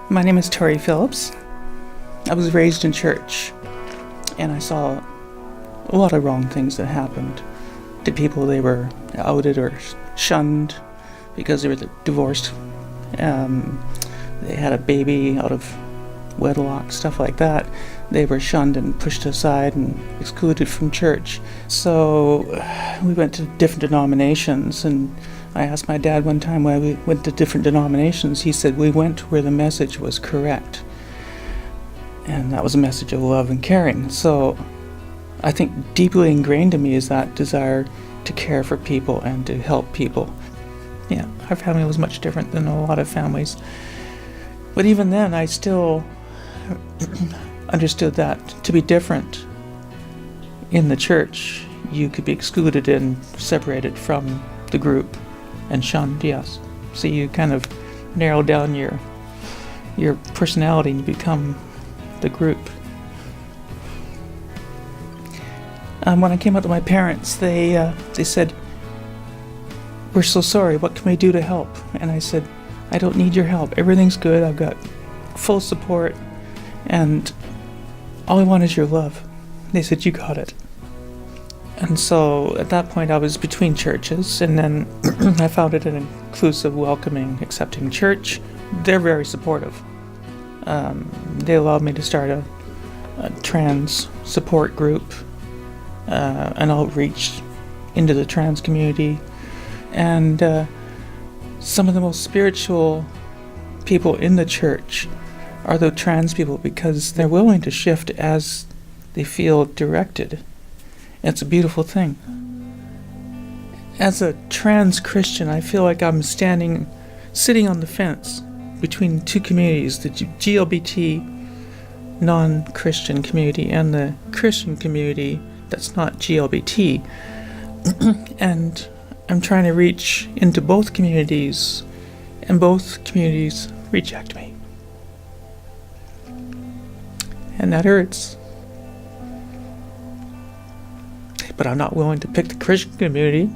My name is Tori Phillips. I was raised in church, and I saw a lot of wrong things that happened to people. They were outed or shunned because they were divorced. They had a baby out of wedlock, stuff like that. They were shunned and pushed aside and excluded from church. So we went to different denominations, and I asked my dad one time why we went to different denominations. He said we went where the message was correct. And that was a message of love and caring. So I think deeply ingrained in me is that desire to care for people and to help people. Yeah, our family was much different than a lot of families. But even then, I still understood that to be different in the church, you could be excluded and separated from the group and shunned, yes. So you kind of narrow down your personality and you become the group. When I came out to my parents, they said, "We're so sorry, what can we do to help?" And I said, "I don't need your help. Everything's good. I've got full support, and all I want is your love." They said, "You got it." And so at that point I was between churches, and then I founded an inclusive, welcoming, accepting church. They're very supportive. They allowed me to start a trans support group, an outreach into the trans community, and some of the most spiritual people in the church are the trans people because they're willing to shift as they feel directed. It's a beautiful thing. As a trans Christian, I feel like I'm sitting on the fence between two communities, the GLBT non-Christian community and the Christian community that's not GLBT. And I'm trying to reach into both communities, and both communities reject me. And that hurts. But I'm not willing to pick the Christian community.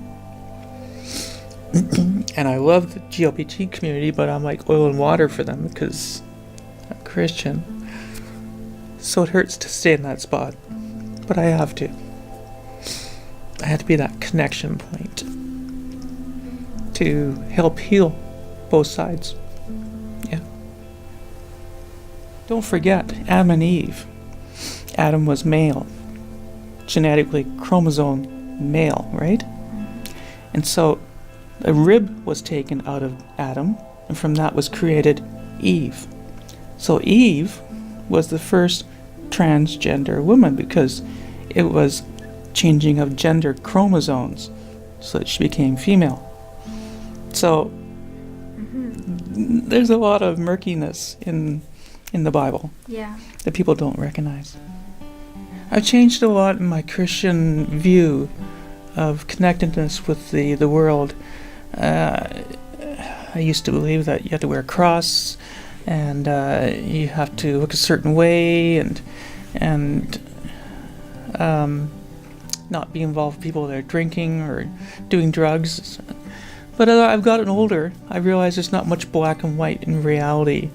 And I love the GLBT community, but I'm like oil and water for them because I'm Christian. So it hurts to stay in that spot. But I have to. I have to be that connection point to help heal both sides. Yeah. Don't forget Adam and Eve. Adam was male, genetically chromosome male, right? And so a rib was taken out of Adam, and from that was created Eve. So Eve was the first transgender woman because it was changing of gender chromosomes so that she became female. So there's a lot of murkiness in the Bible that people don't recognize. I've changed a lot in my Christian view of connectedness with the world. I used to believe that you have to wear a cross and you have to look a certain way and not be involved with people that are drinking or doing drugs. But as I've gotten older, I realize there's not much black and white in reality.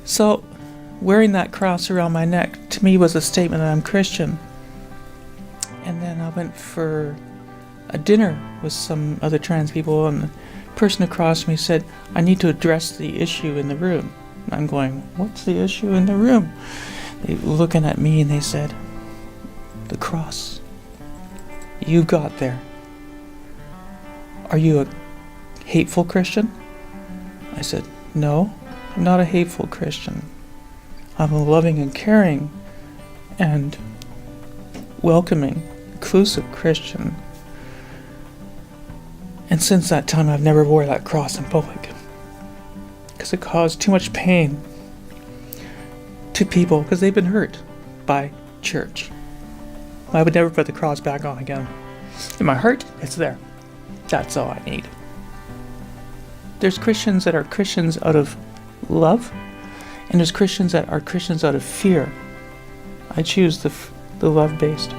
So wearing that cross around my neck to me was a statement that I'm Christian. And then I went for a dinner with some other trans people, and the person across from me said, "I need to address the issue in the room." And I'm going, "What's the issue in the room?" They were looking at me and they said, "The cross. You got there. Are you a hateful Christian?" I said, "No, I'm not a hateful Christian. I'm a loving and caring and welcoming, inclusive Christian." And since that time, I've never wore that cross in public because it caused too much pain to people because they've been hurt by church. I would never put the cross back on again. In my heart, it's there. That's all I need. There's Christians that are Christians out of love, and there's Christians that are Christians out of fear. I choose the love-based.